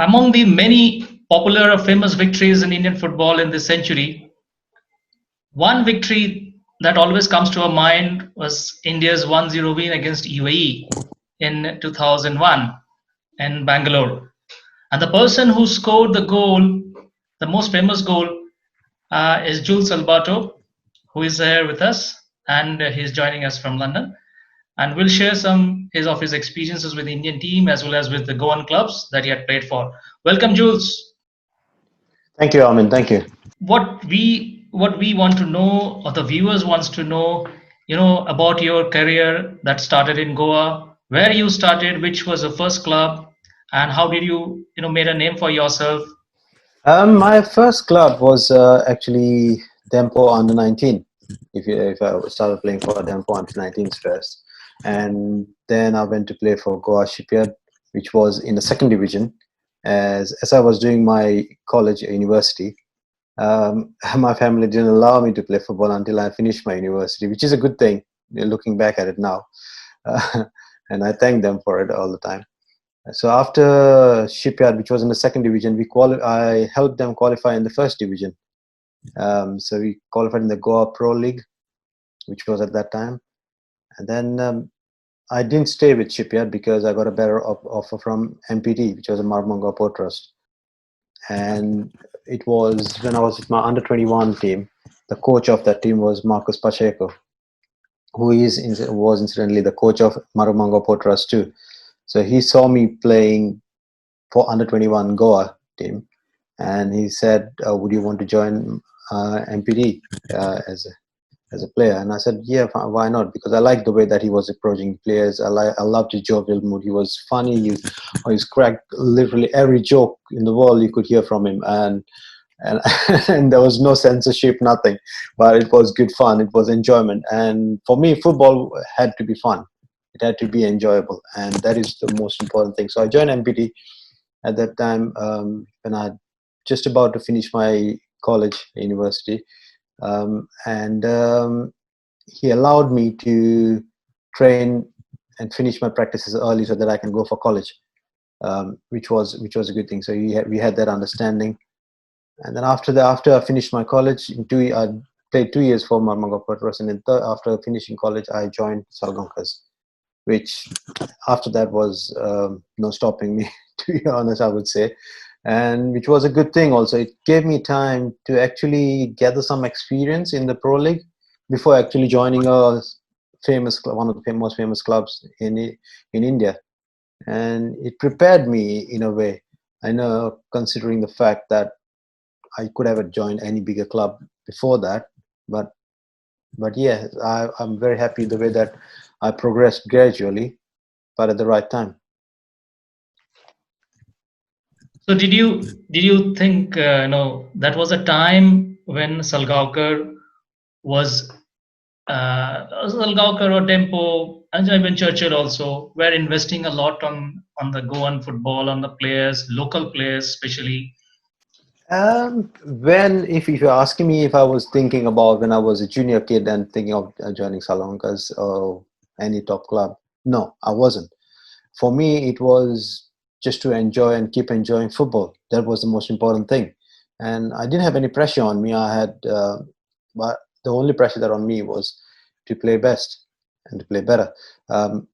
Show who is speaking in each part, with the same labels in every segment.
Speaker 1: Among the many popular or famous victories in Indian football in this century, one victory that always comes to our mind was India's 1-0 win against UAE in 2001 in Bangalore. And the person who scored the goal, the most famous goal, is Jules Alberto, who is here with us, and he's joining us from London. And we'll share some of his experiences with the Indian team as well as with the Goan clubs that he had played for. Welcome, Jules.
Speaker 2: Thank you, Armin. Thank you.
Speaker 1: What we want to know, or the viewers wants to know, about your career that started in Goa, where you started, which was the first club, and how did you made a name for yourself.
Speaker 2: My first club was actually Dempo under 19. If I started playing for Dempo under 19 first, and then I went to play for Goa Shipyard, which was in the second division. As I was doing my college at university, my family didn't allow me to play football until I finished my university, which is a good thing. Looking back at it now, uh, and I thank them for it all the time. So after Shipyard, which was in the second division, I helped them qualify in the first division. So we qualified in the Goa Pro League, which was at that time. And then I didn't stay with Shipyard because I got a better offer from MPT, which was a Marmonga Port Trust. And it was when I was with my under 21 team. The coach of that team was Marcus Pacheco, was incidentally the coach of Marmonga Port Trust too. So he saw me playing for under 21 Goa team, and he said, "Would you want to join MPD as a player?" And I said, "Yeah, why not?" Because I liked the way that he was approaching players. I loved his jovial mood. He was funny. He's cracked literally every joke in the world you could hear from him, and and there was no censorship, nothing. But it was good fun. It was enjoyment, and for me, football had to be fun. It had to be enjoyable, and that is the most important thing. So I joined MPT at that time when I just about to finish my college university, and he allowed me to train and finish my practices early so that I can go for college, which was a good thing. So we had that understanding, and then after I finished my college I played 2 years for Marmanga Patros, and then after finishing college I joined Salgaoncas, which after that was no stopping me, to be honest, I would say, and which was a good thing also. It gave me time to actually gather some experience in the Pro League before actually joining a famous club, one of the most famous clubs in India, and it prepared me in a way. I know, considering the fact that I could have joined any bigger club before that, but yeah, I'm very happy the way that I progressed gradually, but at the right time.
Speaker 1: So did you think that was a time when was Salgaocar or Tempo, and even Churchill also were investing a lot on the Goan football, on the players, local players especially.
Speaker 2: If you're asking me if I was thinking about when I was a junior kid and thinking of joining Salonkas or any top club, no, I wasn't. For me, it was just to enjoy and keep enjoying football. That was the most important thing, and I didn't have any pressure on me. But the only pressure that on me was to play best and to play better. Um,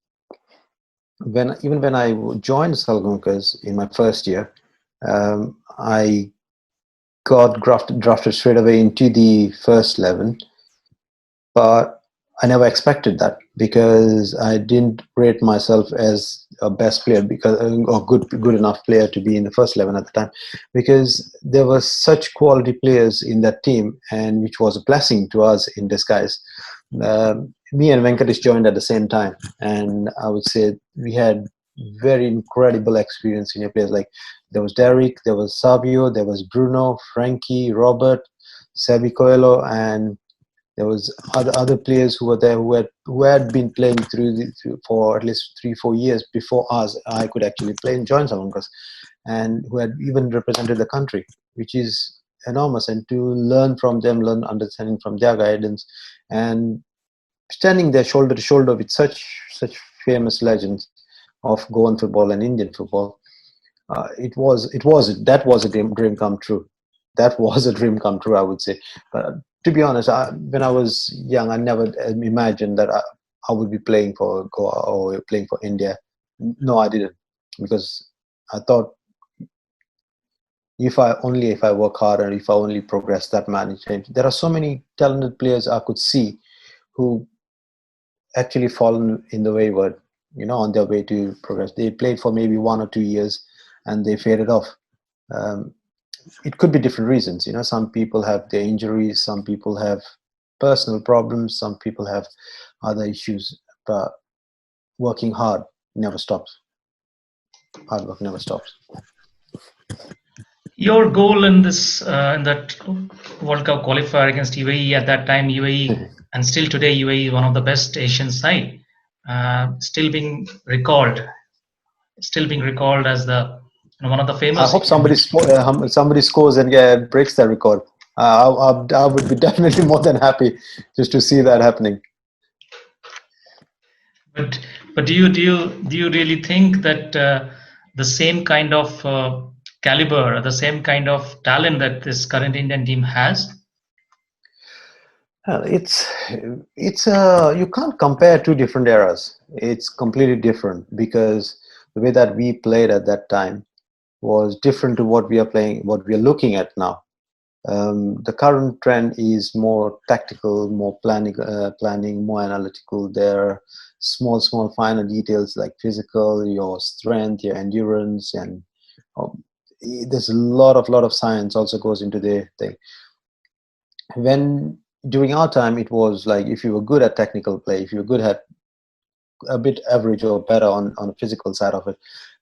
Speaker 2: when I joined Salonkas in my first year, I got drafted straight away into the first 11, but I never expected that because I didn't rate myself as a best player because or good enough player to be in the first 11 at the time, because there were such quality players in that team, and which was a blessing to us in disguise. Me and Venkatesh joined at the same time, and I would say we had very incredible experience senior players. Like there was Derek, there was Savio, there was Bruno, Frankie, Robert, Sebi Coelho, and there was other players who were there who had been playing for at least 3-4 years before us. I could actually play and join Salonkas, and who had even represented the country, which is enormous. And to learn from them, learn understanding from their guidance, and standing there shoulder to shoulder with such famous legends of Goan football and Indian football, That was a dream come true. That was a dream come true, I would say. But to be honest, when I was young, I never imagined that I would be playing for Goa or playing for India. No, I didn't, because I thought if I work hard and if I only progress that many change. There are so many talented players I could see who actually fallen in the wayward, on their way to progress. They played for maybe 1 or 2 years and they faded off. Um, it could be different reasons. Some people have their injuries, some people have personal problems, some people have other issues. But working hard never stops. Hard work never stops.
Speaker 1: Your goal in this in that World Cup qualifier against UAE at that time, UAE, and still today UAE is one of the best Asian side, still being recalled as the one of the
Speaker 2: I
Speaker 1: famous
Speaker 2: hope
Speaker 1: Indian victory.
Speaker 2: somebody scores and breaks that record. I would be definitely more than happy just to see that happening.
Speaker 1: But do you really think that the same kind of caliber, the same kind of talent that this current Indian team has?
Speaker 2: It's you can't compare two different eras. It's completely different because the way that we played at that time was different to what we are playing, what we are looking at now. The current trend is more tactical, more planning, more analytical. There are small, finer details like physical, your strength, your endurance, and um, there's a lot of science also goes into the thing. When during our time, it was like if you were good at technical play, if you were good at a bit average or better on the physical side of it,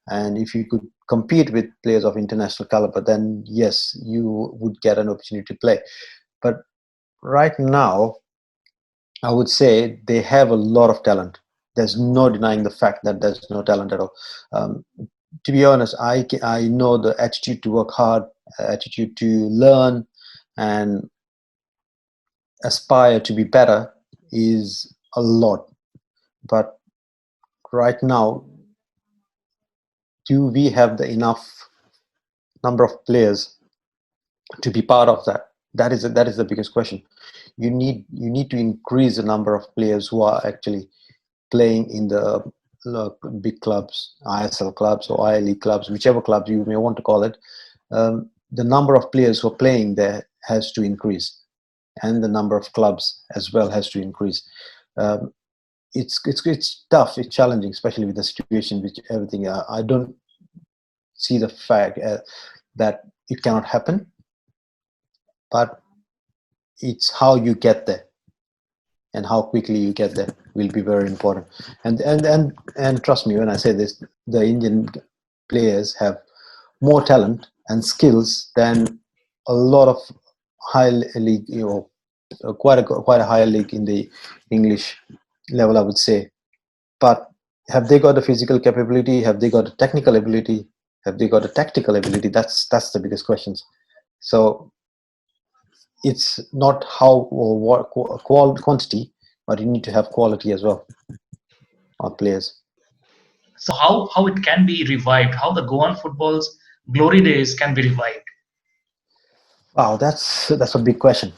Speaker 2: and if you could compete with players of international caliber, then yes, you would get an opportunity to play. But right now, I would say they have a lot of talent. There's no denying the fact that there's no talent at all. um, to be honest, I know the attitude to work hard, attitude to learn and aspire to be better is a lot. But right now, do we have the enough number of players to be part of that? That is the biggest question. You need to increase the number of players who are actually playing in the big clubs, ISL clubs or ILE clubs, whichever clubs you may want to call it. The number of players who are playing there has to increase, and the number of clubs as well has to increase. Um, it's tough, it's challenging, especially with the situation, which everything. I don't see the fact that it cannot happen, but it's how you get there and how quickly you get there will be very important. And trust me when I say this, the Indian players have more talent and skills than a lot of high league, quite a high league in the English level, I would say. But have they got the physical capability? Have they got the technical ability? Have they got the tactical ability? That's the biggest questions. So it's not how or what quantity, but you need to have quality as well on players.
Speaker 1: So how it can be revived? How the Goan football's glory days can be revived?
Speaker 2: Wow, that's a big question.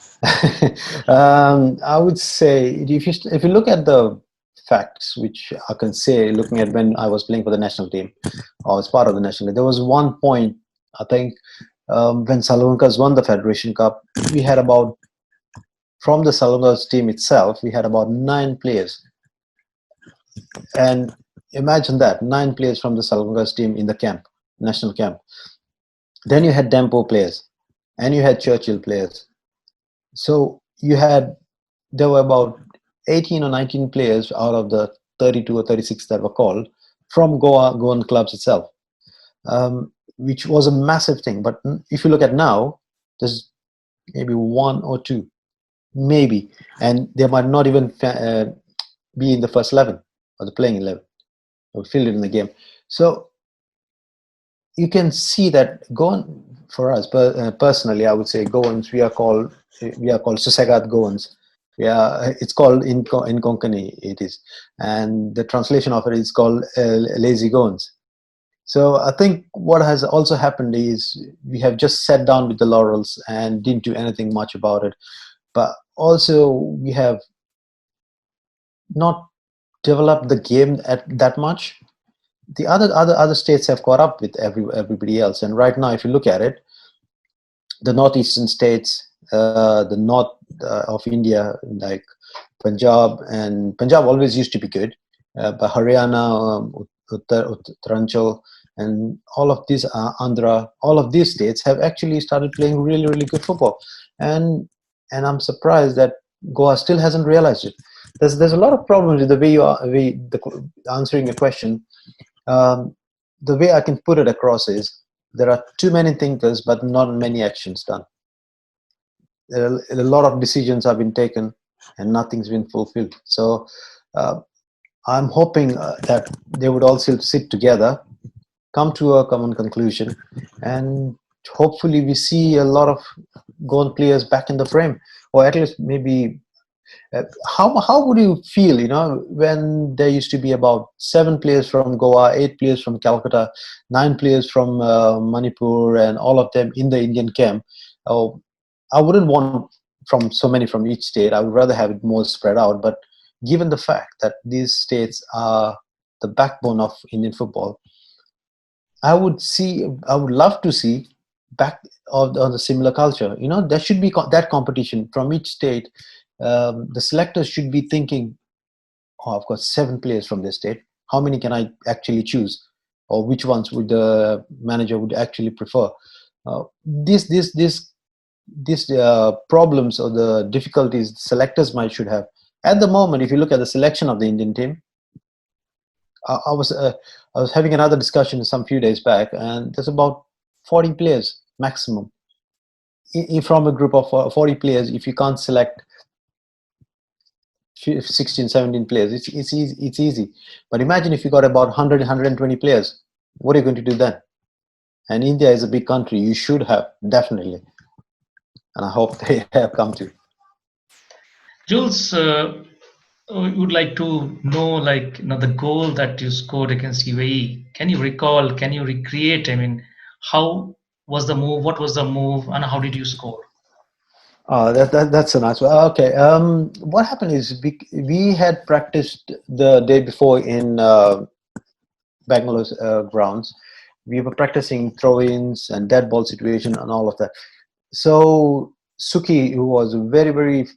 Speaker 2: I would say if you look at the facts, which I can say, looking at when I was playing for the national team, or as part of the national team, there was one point I think when Salgaocar won the Federation Cup, we had about from the Salgaocar team itself, we had about 9 players, and imagine that 9 players from the Salgaocar team in the camp, national camp. Then you had Dempo players, and you had Churchill players. So there were about 18 or 19 players out of the 32 or 36 that were called from Goan clubs itself, which was a massive thing. But if you look at now, there's maybe 1 or 2, maybe, and they might not even be in the first 11 or the playing 11 or fielded in the game. So you can see that Goan, for us personally, I would say Goans, we are called Susagat Goans. Yeah, it's called in Konkani, it is, and the translation of it is called lazy Goans. So I think what has also happened is we have just sat down with the laurels and didn't do anything much about it. But also we have not developed the game at that much. The other states have caught up with everybody else, and right now, if you look at it, the northeastern states, the north of India, like Punjab always used to be good, but Haryana, Uttaranchal, and all of these Andhra, all of these states have actually started playing really good football, and I'm surprised that Goa still hasn't realized it. There's a lot of problems with the way you are answering your question. Um, the way I can put it across is there are too many thinkers, but not many actions done. A lot of decisions have been taken, and nothing's been fulfilled. So uh, I'm hoping that they would also sit together, come to a common conclusion, and hopefully we see a lot of Goan players back in the frame, or at least maybe. How would you feel, when there used to be about 7 players from Goa, 8 players from Calcutta, 9 players from Manipur, and all of them in the Indian camp? Oh, I wouldn't want from so many from each state. I would rather have it more spread out. But given the fact that these states are the backbone of Indian football, I would love to see back of the similar culture. There should be that competition from each state. The selectors should be thinking, oh, I've got 7 players from this state. How many can I actually choose, or which ones would the manager would actually prefer? These problems or the difficulties selectors might should have. At the moment, if you look at the selection of the Indian team, I, I was uh, I was having another discussion some few days back, and there's about 40 players maximum. From a group of 40 players, if you can't select 16, 17 players, it's easy. But imagine if you got about 100, 120 players, what are you going to do then? And India is a big country. You should have, definitely. And I hope they have come to.
Speaker 1: Jules, we would like to know, like, the goal that you scored against UAE. Can you recall? Can you recreate? I mean, how was the move? What was the move, and how did you score?
Speaker 2: Oh, that's a nice one. Okay. What happened is we had practiced the day before in Bangalore's grounds. We were practicing throw-ins and dead ball situation and all of that. So Suki, who was very,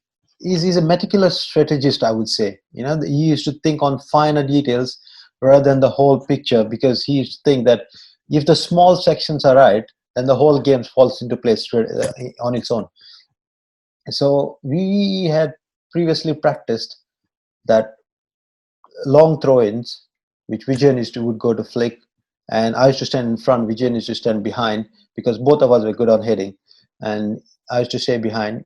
Speaker 2: he's a meticulous strategist, I would say. He used to think on finer details rather than the whole picture, because he used to think that if the small sections are right, then the whole game falls into place on its own. So we had previously practiced that long throw-ins, which Vijayan would go to flick, and I used to stand in front. Vijayan used to stand behind, because both of us were good on heading, and I used to stay behind.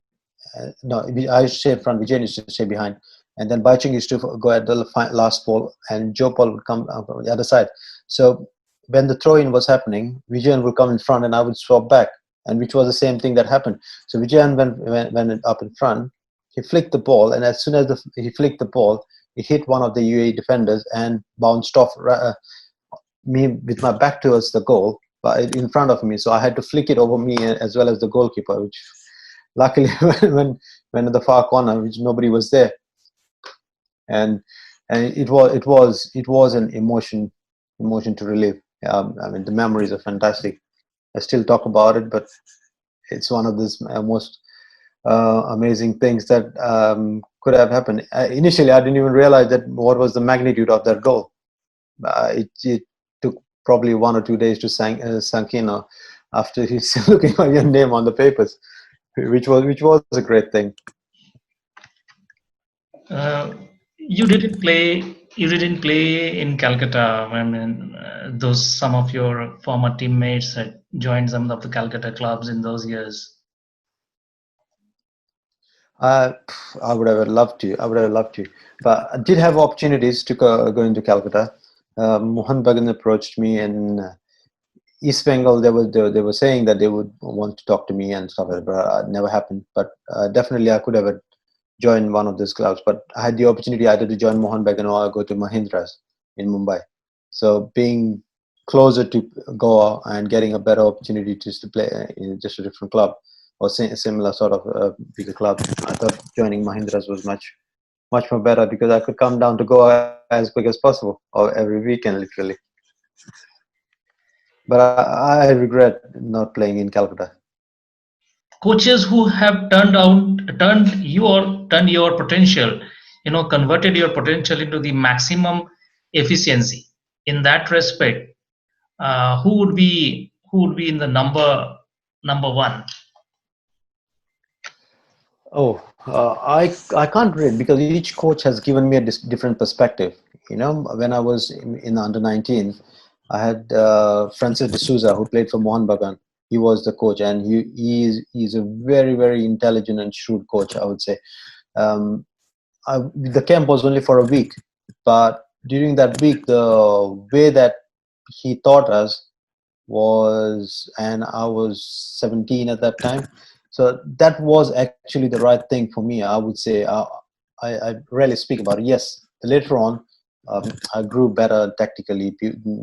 Speaker 2: No, I used to stay in front. Vijayan used to stay behind, and then Baichung used to go at the last ball, and Jopal would come from the other side. So when the throw-in was happening, Vijayan would come in front, and I would swap back, and which was the same thing that happened. So Vijayan went up in front. He flicked the ball, and as soon as he flicked the ball, he hit one of the UAE defenders and bounced off me with my back towards the goal, but in front of me. So I had to flick it over me as well as the goalkeeper, which luckily when at the far corner, which nobody was there, and it was an emotion to relive. I mean, the memories are fantastic. I still talk about it, but it's one of those most amazing things that could have happened. Initially, I didn't even realize that what was the magnitude of that goal. It took probably 1 or 2 days to sink in after he's looking at your name on the papers, which was a great thing.
Speaker 1: Uh, you didn't play. You didn't play in Calcutta. I mean, those some of your former teammates had joined some of the Calcutta clubs in those years.
Speaker 2: Uh, I would have loved to. I would have loved to, but I did have opportunities to go into Calcutta. Mohan Bagan approached me, and East Bengal. They were saying that they would want to talk to me and stuff, like that, but it never happened. But definitely, I could have joined one of those clubs. But I had the opportunity either to join Mohan Bagan or go to Mahindras in Mumbai. So being closer to Goa and getting a better opportunity just to play in just a different club or similar sort of bigger club. I thought joining Mahindra's was much more better because I could come down to Goa as quick as possible or every weekend literally. But I regret not playing in Calcutta.
Speaker 1: Coaches who have turned your potential, converted your potential into the maximum efficiency. In that respect, who would be in the number one?
Speaker 2: Oh, I can't rate because each coach has given me a different perspective. When I was in the under 19, I had Francis D'Souza who played for Mohan Bagan. He was the coach, and he's a very intelligent and shrewd coach, I would say. Um, the camp was only for a week, but during that week, the way that he taught us was, and I was 17 at that time, so that was actually the right thing for me. I would say I rarely speak about it. Yes, later on, I grew better tactically.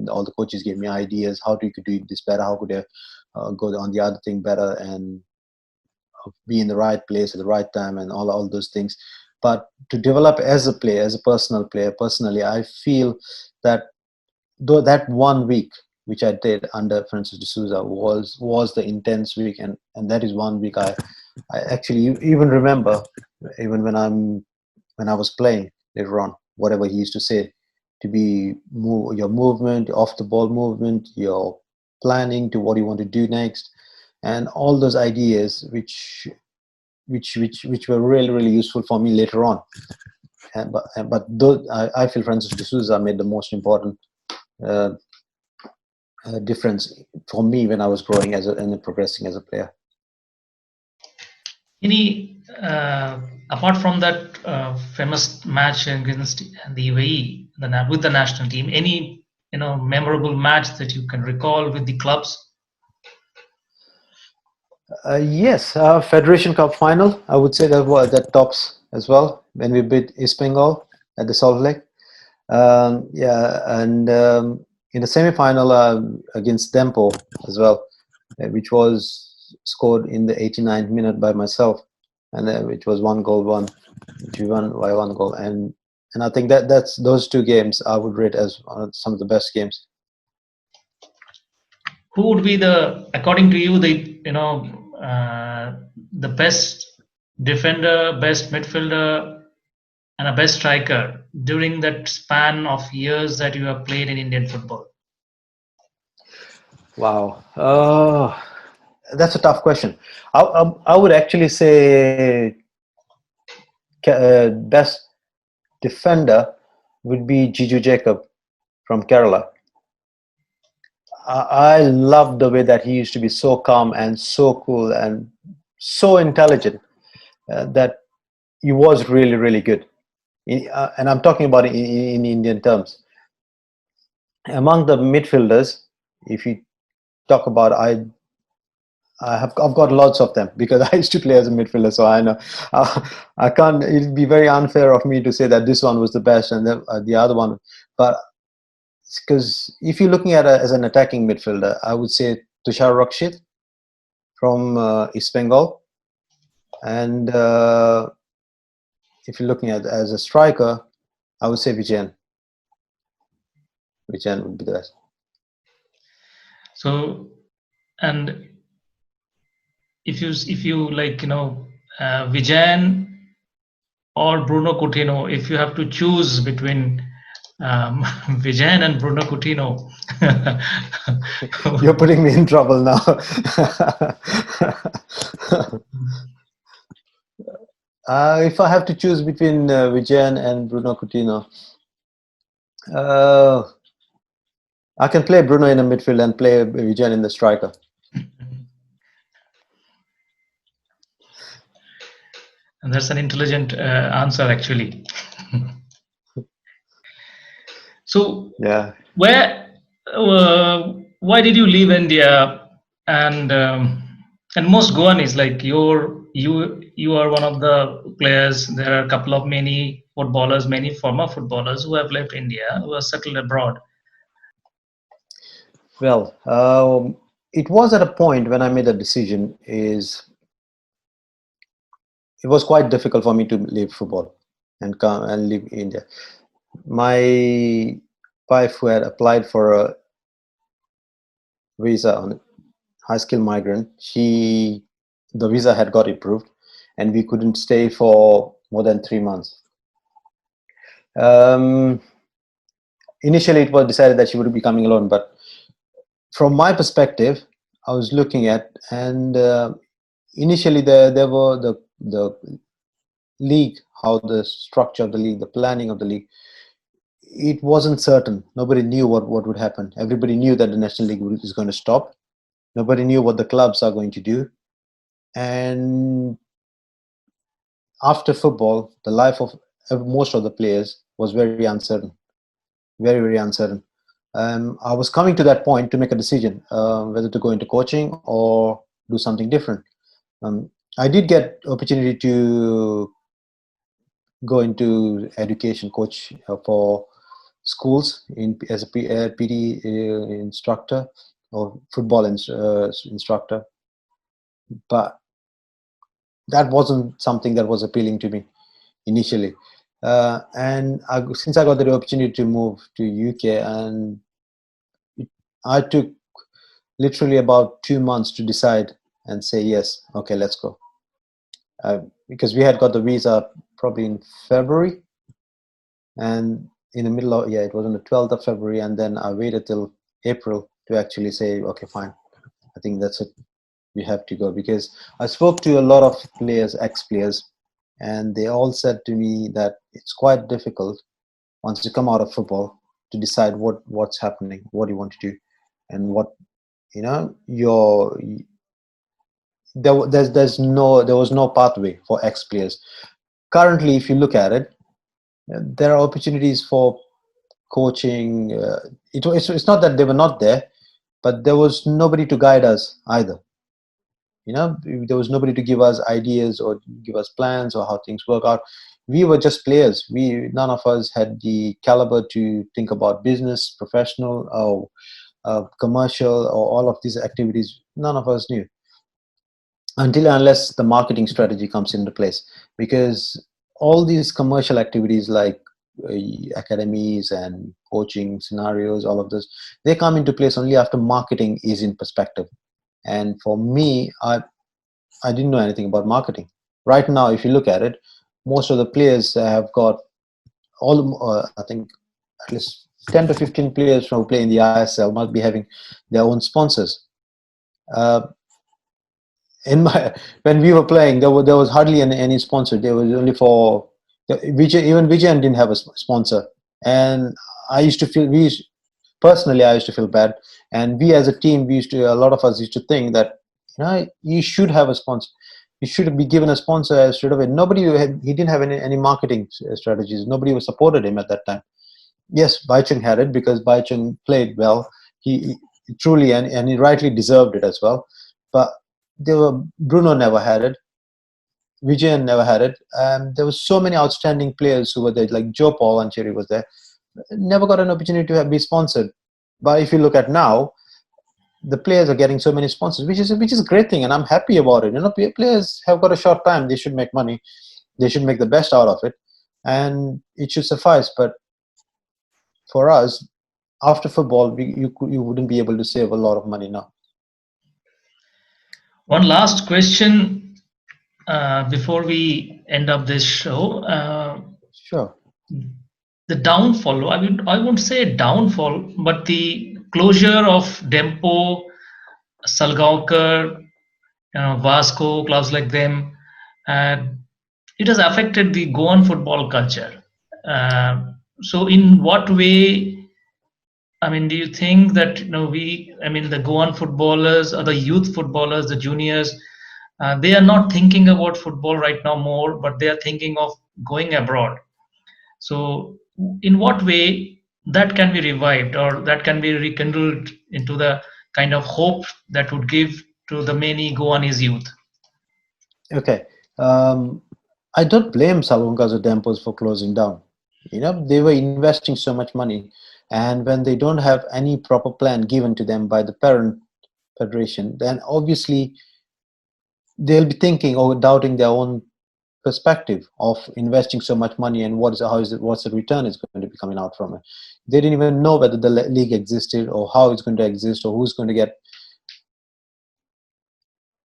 Speaker 2: All the coaches gave me ideas how you could do this better, how could I go on the other thing better, and be in the right place at the right time, and all those things. But to develop as a player, as a personal player, personally, I feel that though that 1 week which I did under Francis D'Souza was the intense week, and that is 1 week I actually even remember, even when I was playing later on, whatever he used to say, to be your movement, off the ball movement, your planning to what you want to do next, and all those ideas which were really useful for me later on. But though I feel Francis D'Souza made the most important uh, difference for me when I was growing and progressing as a player.
Speaker 1: Any apart from that famous match against the UAE, with the national team, any memorable match that you can recall with the clubs?
Speaker 2: Yes, Federation Cup final. I would say that tops as well when we beat East Bengal at the Salt Lake. Yeah, and in the semi-final against Dempo as well, which was scored in the 89th minute by myself, and which was 1-goal one, which we won by 1 goal. And I think that's those two games I would rate as some of the best games.
Speaker 1: Who would be according to you, the best defender, best midfielder, and a best striker during that span of years that you have played in Indian football?
Speaker 2: Wow, that's a tough question. I would actually say best defender would be Jiju Jacob from Kerala. I loved the way that he used to be so calm and so cool and so intelligent, that he was really good. And I'm talking about it in Indian terms. Among the midfielders, if you talk about, I've got lots of them because I used to play as a midfielder, so I know. I can't. It'd be very unfair of me to say that this one was the best and the other one. But because if you're looking at as an attacking midfielder, I would say Tushar Rakshit from East Bengal, and if you're looking at as a striker, I would say Vijayan. Vijayan would be the best.
Speaker 1: So, and if you like, Vijayan or Bruno Coutinho, if you have to choose between Vijayan and Bruno Coutinho.
Speaker 2: You're putting me in trouble now. If I have to choose between Vijayan and Bruno Coutinho, I can play Bruno in the midfield and play Vijayan in the striker.
Speaker 1: And that's an intelligent answer, actually. So,
Speaker 2: Yeah.
Speaker 1: why did you leave India? And most Goanis, like you are one of the players. There are a couple of many footballers, many former footballers who have left India, who are settled abroad.
Speaker 2: Well, it was at a point when I made a decision. Is It was quite difficult for me to leave football and come and leave India. My wife, who had applied for a visa on high skill migrant, the visa had got approved, and we couldn't stay for more than 3 months. Um, Initially, it was decided that she would be coming alone, but from my perspective, I was looking at, and initially there were the league, how the structure of the league, the planning of the league, it wasn't certain. Nobody knew what would happen. Everybody knew that the National League is going to stop. Nobody knew what the clubs are going to do. And after football, the life of most of the players was very uncertain, very, very uncertain. I was coming to that point to make a decision whether to go into coaching or do something different. Um, I did get opportunity to go into education coach for schools as a PD instructor or football instructor, but that wasn't something that was appealing to me initially. Since I got the opportunity to move to UK, and I took literally about 2 months to decide and say yes, okay, let's go. Because we had got the visa probably in February, and in the middle of, yeah, it was on the 12th of February, and then I waited till April to actually say, okay, fine, I think that's it, we have to go. Because I spoke to a lot of players, ex-players, and they all said to me that it's quite difficult once you come out of football to decide what's happening, what you want to do, and what, your there was no pathway for ex-players. Currently, if you look at it, there are opportunities for coaching. It's not that they were not there, but there was nobody to guide us either. There was nobody to give us ideas or give us plans or how things work out. We were just players. None of us had the caliber to think about business, professional, or commercial, or all of these activities. None of us knew until and unless the marketing strategy comes into place, because all these commercial activities like uh, academies and coaching scenarios, all of this, they come into place only after marketing is in perspective. And for me, I didn't know anything about marketing. Right now, if you look at it, most of the players have got I think at least 10 to 15 players who play in the ISL must be having their own sponsors. Uh, in my When we were playing, there was hardly any sponsor. There was only for Vijay. Even Vijay didn't have a sponsor, and I used to feel personally, I used to feel bad. And we as a team, a lot of us used to think that, you should have a sponsor. You should be given a sponsor straight away. He didn't have any marketing strategies. Nobody was supported him at that time. Yes, Baichung had it because Baichung played well. He truly, and he rightly deserved it as well. But Bruno never had it. Vijayan never had it. There were so many outstanding players who were there, like Joe Paul and Cherry was there. Never got an opportunity to be sponsored. But if you look at now, the players are getting so many sponsors, which is a great thing, and I'm happy about it. Players have got a short time; they should make money, they should make the best out of it, and it should suffice. But for us, after football, you wouldn't be able to save a lot of money now.
Speaker 1: One last question before we end up this show.
Speaker 2: Sure.
Speaker 1: The downfall, I won't say downfall, but the closure of Dempo, Salgaocar, Vasco, clubs like them, uh, it has affected the Goan football culture. So, in what way? I mean, do you think that the Goan footballers or the youth footballers, the juniors, they are not thinking about football right now more, but they are thinking of going abroad. So, in what way that can be revived or that can be rekindled into the kind of hope that would give to the many Goanese youth?
Speaker 2: Okay. Um, I don't blame Salongas or Dempos for closing down. They were investing so much money. And when they don't have any proper plan given to them by the parent federation, then obviously they'll be thinking or doubting their own perspective of investing so much money, and what's the return is going to be coming out from it. They didn't even know whether the league existed or how it's going to exist or who's going to get.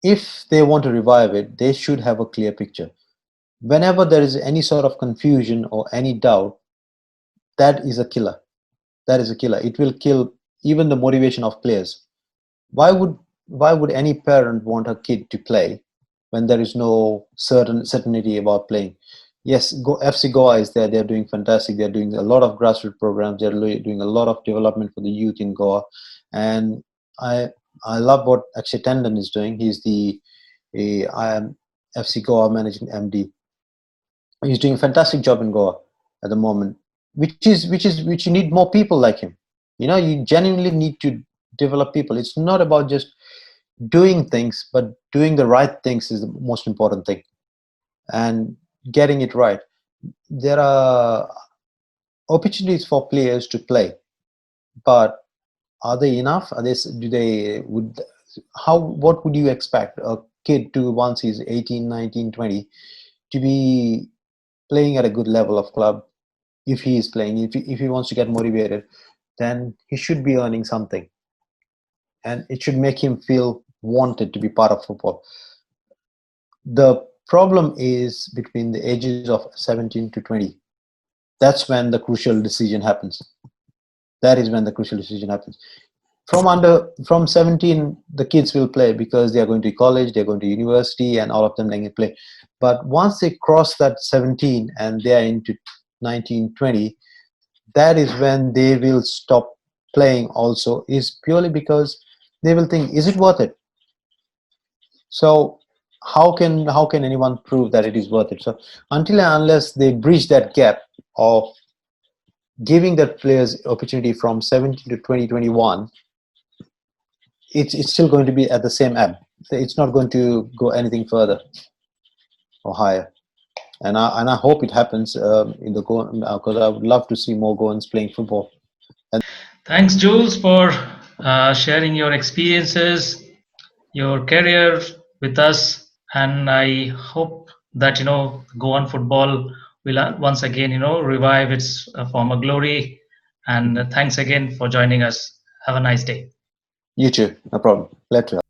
Speaker 2: If they want to revive it, they should have a clear picture. Whenever there is any sort of confusion or any doubt, that is a killer. That is a killer. It will kill even the motivation of players. Why would any parent want a kid to play when there is no certainty about playing? Yes, FC Goa is there. They're doing fantastic. They're doing a lot of grassroots programs. They're doing a lot of development for the youth in Goa, and I I love what Akshay Tandon is doing. He's the I am FC Goa managing MD. He's doing a fantastic job in Goa at the moment, which you need more people like him. You genuinely need to develop people. It's not about just doing things, but doing the right things is the most important thing, and getting it right. There are opportunities for players to play, but are they enough? Are they? Do they? Would how? What would you expect a kid to, once he's 18, 19, 20, to be playing at a good level of club? If he is playing, if he wants to get motivated, then he should be earning something, and it should make him feel wanted to be part of football. The problem is between the ages of 17 to 20. That's when the crucial decision happens. That is when the crucial decision happens. From 17, the kids will play because they are going to college, they're going to university, and all of them, they can play. But once they cross that 17 and they are into 19, 20, that is when they will stop playing also, is purely because they will think, is it worth it? So how can anyone prove that it is worth it? So until and unless they bridge that gap of giving the players opportunity from 17 to 2021, it's still going to be at the same ebb. It's not going to go anything further or higher. And I hope it happens in the Goan, because I would love to see more Goans playing football.
Speaker 1: Thanks, Jules, for sharing your experiences, your career with us, and I hope that Goan football will once again revive its former glory. And thanks again for joining us. Have a nice day.
Speaker 2: You too, no problem. Glad to help.